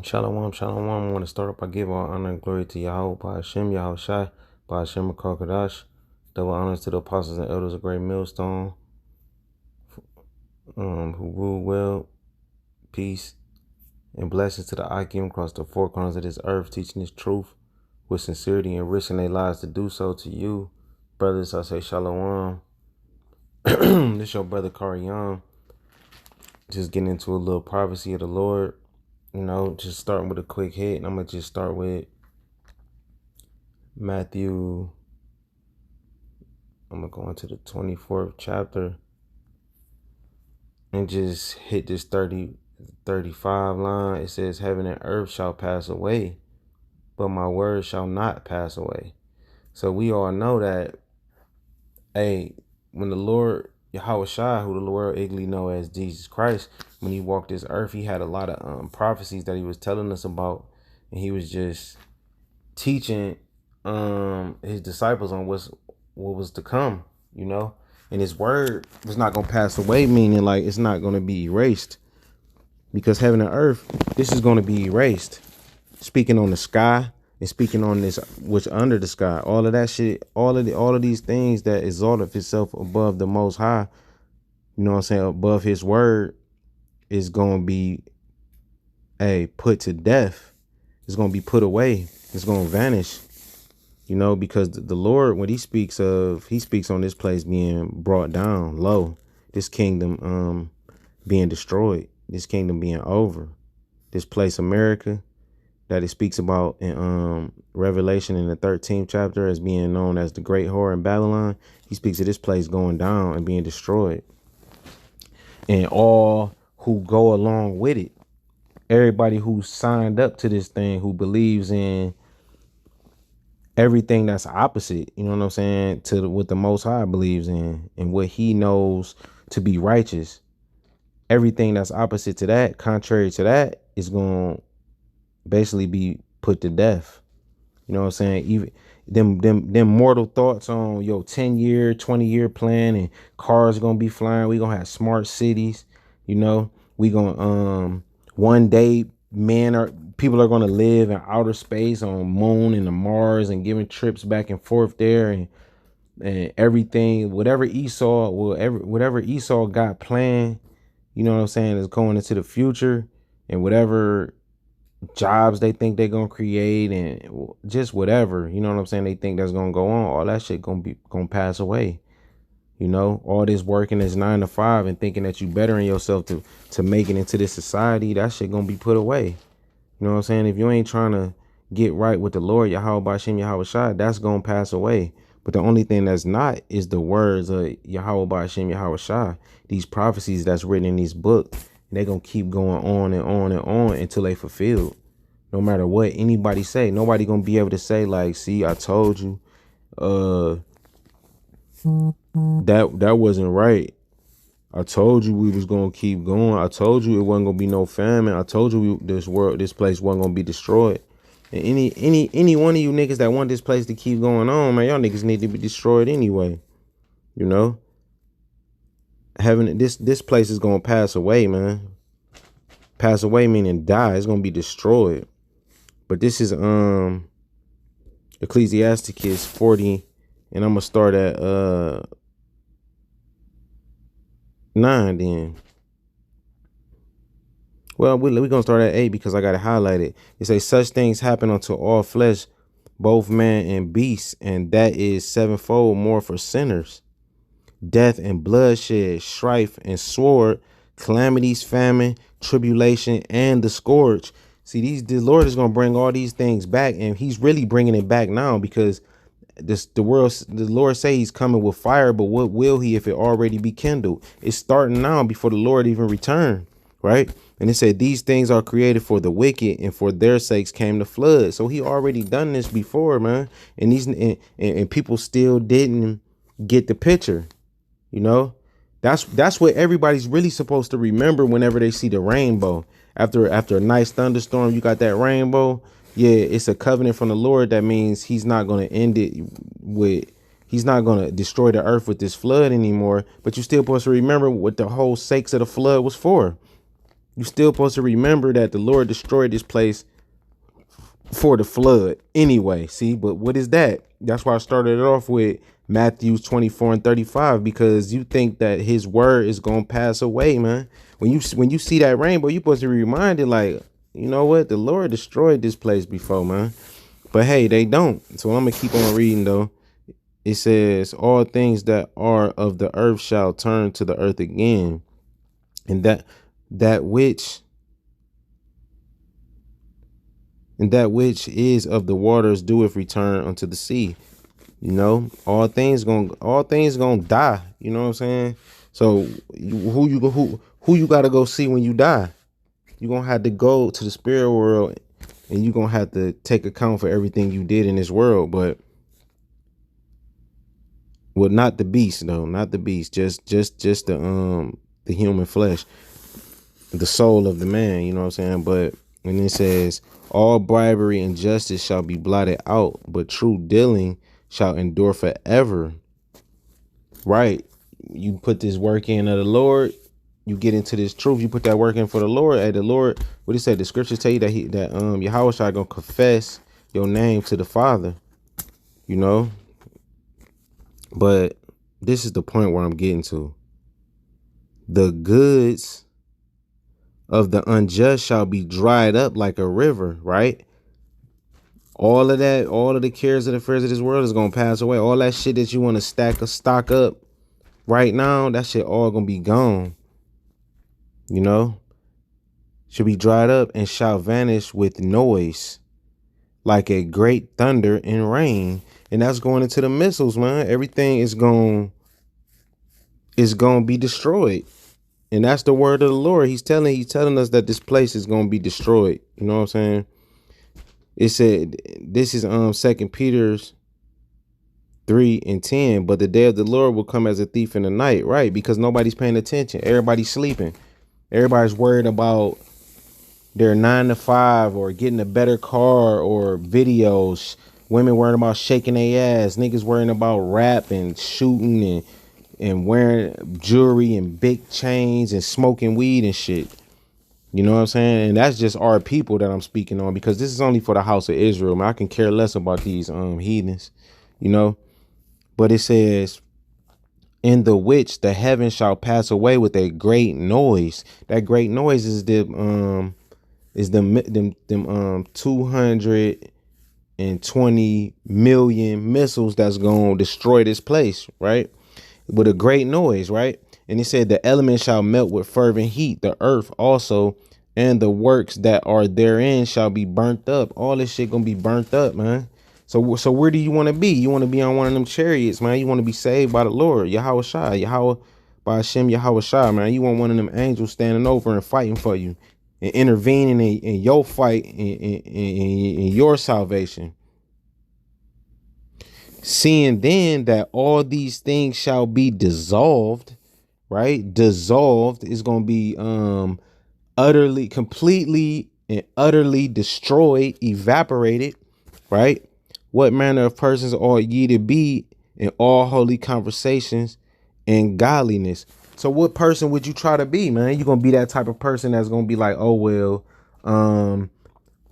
Shalom, shalom. I want to start up by giving all honor and glory to Yahweh, by Hashem, Yahweh Shai, by Hashem, Kadash. Double honors to the apostles and elders of Great Millstone, who rule well, peace, and blessings to the Akim across the four corners of this earth, teaching this truth with sincerity and risking their lives to do so. To you, brothers, I say shalom. This your brother Kari Young. Just getting into a little prophecy of the Lord. Just starting with a quick hit, and I'm going to just start with Matthew. I'm going to go into the 24th chapter and just hit this 35 line. It says, heaven and earth shall pass away, but my word shall not pass away. So we all know that, when the Lord, Yahweh Shai, who the Lord igly know as Jesus Christ, when he walked this earth, he had a lot of prophecies that he was telling us about, and he was just teaching his disciples on what was to come, and his word was not going to pass away, meaning like it's not going to be erased, because heaven and earth, this is going to be erased. Speaking on the sky and speaking on this which under the sky, all of that shit, all of these things that exalted itself above the Most High, above his word, is going to be put to death. It's going to be put away. It's going to vanish. Because the Lord, when he speaks on this place being brought down low, this kingdom being destroyed, this kingdom being over, this place America that it speaks about in Revelation in the 13th chapter as being known as the great whore in Babylon. He speaks of this place going down and being destroyed, and all who go along with it, everybody who signed up to this thing, who believes in everything that's opposite, to what the Most High believes in and what he knows to be righteous. Everything that's opposite to that, contrary to that, is going to basically be put to death. Even them mortal thoughts on your 10-year, 20-year plan and cars going to be flying. We going to have smart cities. We going to one day people are going to live in outer space on Moon and the Mars and giving trips back and forth there, and everything, whatever Esau got planned, is going into the future, and whatever jobs they think they're going to create and just whatever, they think that's going to go on, all that shit going to pass away. All this working is 9 to 5 and thinking that you bettering yourself to make it into this society, that shit going to be put away. If you ain't trying to get right with the Lord, Yahweh B'Shem, Yahweh Shai, that's going to pass away. But the only thing that's not is the words of Yahweh B'Shem, Yahweh Shai, these prophecies that's written in these books. And they're going to keep going on and on and on until they fulfilled. No matter what anybody say, nobody going to be able to say like, see, I told you, that wasn't right. I told you we was gonna keep going. I told you it wasn't gonna be no famine. I told you this place wasn't gonna be destroyed. And any one of you niggas that want this place to keep going on, man, y'all niggas need to be destroyed anyway. Having this place is gonna pass away, man. Pass away meaning die. It's gonna be destroyed. But this is Ecclesiasticus 40, and I'm gonna start at 9 then. Well, we're gonna start at 8 because I got it highlighted. It says, such things happen unto all flesh, both man and beast, and that is sevenfold more for sinners. Death and bloodshed, strife and sword, calamities, famine, tribulation, and the scourge. See, the Lord is gonna bring all these things back, and he's really bringing it back now, because the Lord say he's coming with fire, but what will he if it already be kindled? It's starting now before the Lord even return, right? And it said these things are created for the wicked, and for their sakes came the flood. So he already done this before, man. And and people still didn't get the picture. That's what everybody's really supposed to remember whenever they see the rainbow. After a nice thunderstorm, you got that rainbow. Yeah, it's a covenant from the Lord. That means he's not going to end it he's not going to destroy the earth with this flood anymore. But you're still supposed to remember what the whole sakes of the flood was for. You still supposed to remember that the Lord destroyed this place for the flood anyway. See, but what is that? That's why I started it off with Matthew 24 and 35, because you think that his word is gonna pass away, man. When you see that rainbow, you supposed to be reminded, like, you know what, the Lord destroyed this place before, man. But hey, they don't. So I'm gonna keep on reading though. It says, all things that are of the earth shall turn to the earth again, and that which is of the waters doeth return unto the sea. You know, all things gonna die. You know what I'm saying? So who you gotta go see when you die? You gonna have to go to the spirit world, and you gonna have to take account for everything you did in this world. But well, not the beast though, not the beast. Just the human flesh, the soul of the man. You know what I'm saying? But when it says, all bribery and justice shall be blotted out, but true dealing shall endure forever. Right? You put this work in of the Lord, you get into this truth, you put that work in for the Lord. Hey, the Lord, what he said, the scriptures tell you that Yahweh shall gonna confess your name to the Father, you know. But this is the point where I'm getting to. The goods of the unjust shall be dried up like a river, right? All of that, all of the cares of the fears of this world is gonna pass away. All that shit that you want to stock up right now, that shit all gonna be gone. You know, should be dried up and shall vanish with noise, like a great thunder and rain. And that's going into the missiles, man. Everything is going to be destroyed. And that's the word of the Lord. He's telling us that this place is going to be destroyed. You know what I'm saying? It said, this is 2 Peter's 3:10. But the day of the Lord will come as a thief in the night, right? Because nobody's paying attention. Everybody's sleeping. Everybody's worried about their 9 to 5 or getting a better car or videos. Women worrying about shaking their ass. Niggas worrying about rap and shooting and wearing jewelry and big chains and smoking weed and shit. You know what I'm saying? And that's just our people that I'm speaking on, because this is only for the house of Israel. Man, I can care less about these heathens, you know. But it says, in the which the heavens shall pass away with a great noise. That great noise is them 220 million missiles that's gonna destroy this place, right? With a great noise, right? And he said the elements shall melt with fervent heat, the earth also, and the works that are therein shall be burnt up. All this shit gonna be burnt up, man. So where do you want to be? You want to be on one of them chariots, man. You want to be saved by the Lord, Yahweh Shai, Yahweh by Hashem, Yahweh Shai, man. You want one of them angels standing over and fighting for you and intervening in your fight, in your salvation. Seeing then that all these things shall be dissolved, right? Dissolved is going to be utterly, completely and utterly destroyed, evaporated, right? What manner of persons ought ye to be in all holy conversations and godliness? So what person would you try to be, man? You're going to be that type of person that's going to be like, oh, well,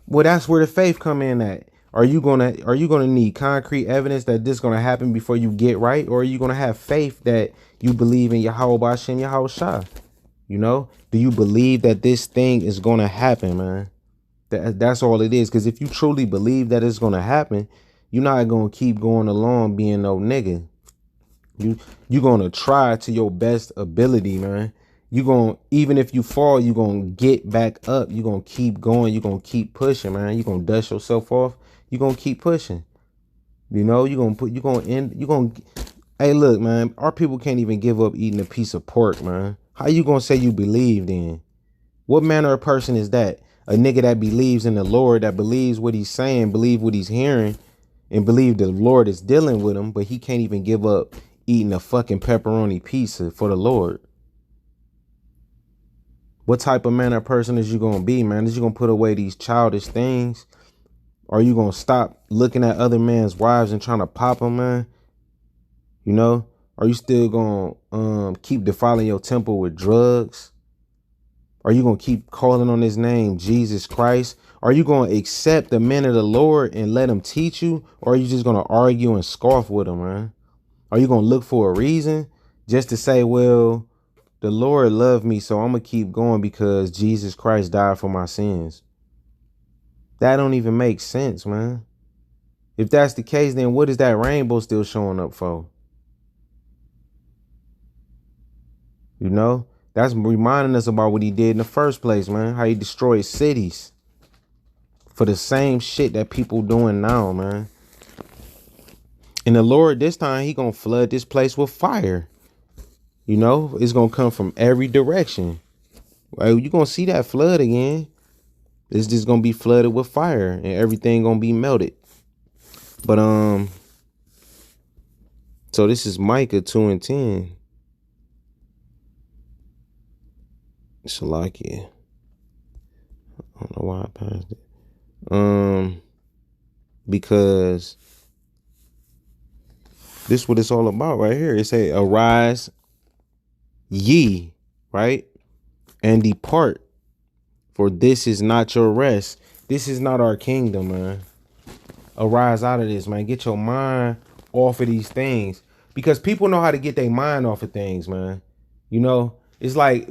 that's where the faith come in at. Are you gonna need concrete evidence that this gonna happen before you get right? Or are you gonna have faith that you believe in Yahweh Bashem, Yahweh Shah? You know, do you believe that this thing is gonna happen, man? That's all it is. Because if you truly believe that it's gonna happen, you're not gonna keep going along being no nigga. You gonna try to your best ability, man. You gonna, even if you fall, you gonna get back up. You gonna keep going. You gonna keep pushing, man. You gonna dust yourself off. You gonna keep pushing. You know, hey, look, man, our people can't even give up eating a piece of pork, man. How you gonna say you believe then? What manner of person is that? A nigga that believes in the Lord, that believes what he's saying, believe what he's hearing, and believe the Lord is dealing with him, but he can't even give up eating a fucking pepperoni pizza for the Lord. What type of manner of person is you gonna be, man? Is you gonna put away these childish things? Are you gonna stop looking at other men's wives and trying to pop them, man? You know? Are you still gonna keep defiling your temple with drugs? Are you going to keep calling on his name, Jesus Christ? Are you going to accept the men of the Lord and let him teach you? Or are you just going to argue and scoff with him, man? Are you going to look for a reason just to say, well, the Lord loved me, so I'm going to keep going because Jesus Christ died for my sins? That don't even make sense, man. If that's the case, then what is that rainbow still showing up for? You know, that's reminding us about what he did in the first place, man. How he destroyed cities for the same shit that people doing now, man. And the Lord, this time, he gonna flood this place with fire. You know, it's gonna come from every direction. Like, you gonna see that flood again. It's just gonna be flooded with fire and everything gonna be melted. But so this is Micah 2:10. Shalakia. I don't know why I passed it. Because this is what it's all about right here. It say, arise ye, right? And depart, for this is not your rest. This is not our kingdom, man. Arise out of this, man. Get your mind off of these things. Because people know how to get their mind off of things, man. You know, it's like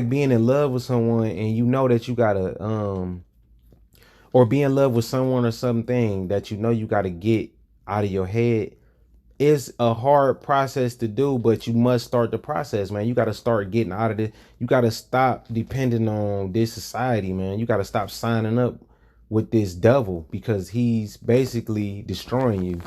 being in love with someone and you know that you gotta or be in love with someone or something that you know you gotta get out of your head. It's a hard process to do, but you must start the process, man. You got to start getting out of it. You got to stop depending on this society, man. You got to stop signing up with this devil because he's basically destroying you.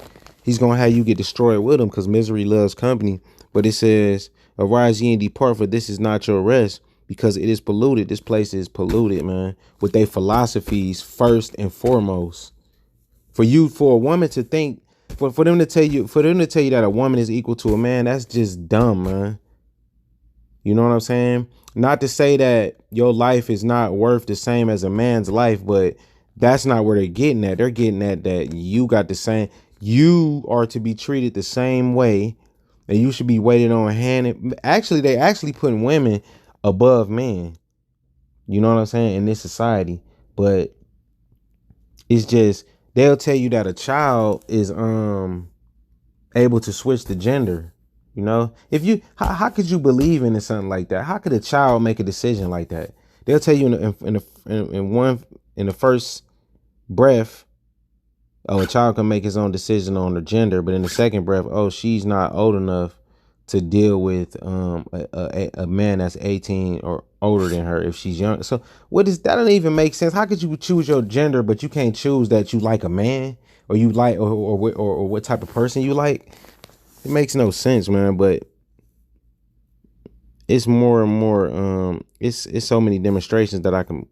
He's going to have you get destroyed with him because misery loves company. But it says, arise ye and depart, for this is not your rest, because it is polluted. This place is polluted, man, with their philosophies first and foremost. For a woman to think, for them to tell you that a woman is equal to a man, that's just dumb, man. You know what I'm saying? Not to say that your life is not worth the same as a man's life, but that's not where they're getting at. They're getting at that you got the same, you are to be treated the same way, and you should be waited on hand. Actually, they actually putting women above men. You know what I'm saying? In this society. But it's just, they'll tell you that a child is able to switch the gender. You know, if you how could you believe in something like that? How could a child make a decision like that? They'll tell you in the first breath, oh, a child can make his own decision on the gender, but in the second breath, oh, she's not old enough to deal with a man that's 18 or older than her if she's young. So what is that? Don't even make sense. How could you choose your gender, but you can't choose that you like a man or you like or what type of person you like? It makes no sense, man. But it's more and more. It's so many demonstrations that I can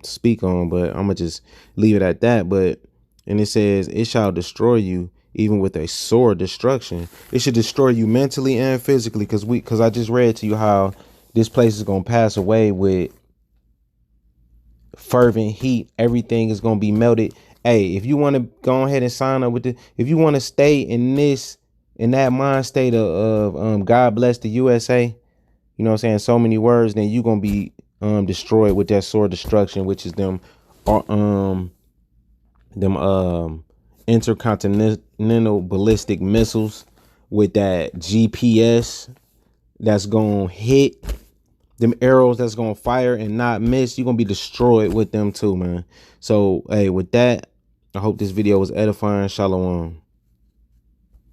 speak on, but I'm gonna just leave it at that. But and it says it shall destroy you even with a sore destruction. It should destroy you mentally and physically, because I just read to you how this place is gonna pass away with fervent heat. Everything is gonna be melted. Hey, if you want to go ahead and sign up with if you want to stay in that mind state of God bless the USA, you know what I'm saying, so many words, then you're gonna be destroyed with that sore destruction, which is them intercontinental ballistic missiles with that GPS that's gonna hit, them arrows that's gonna fire and not miss. You're gonna be destroyed with them too, man. So hey, with that, I hope this video was edifying. Shalom.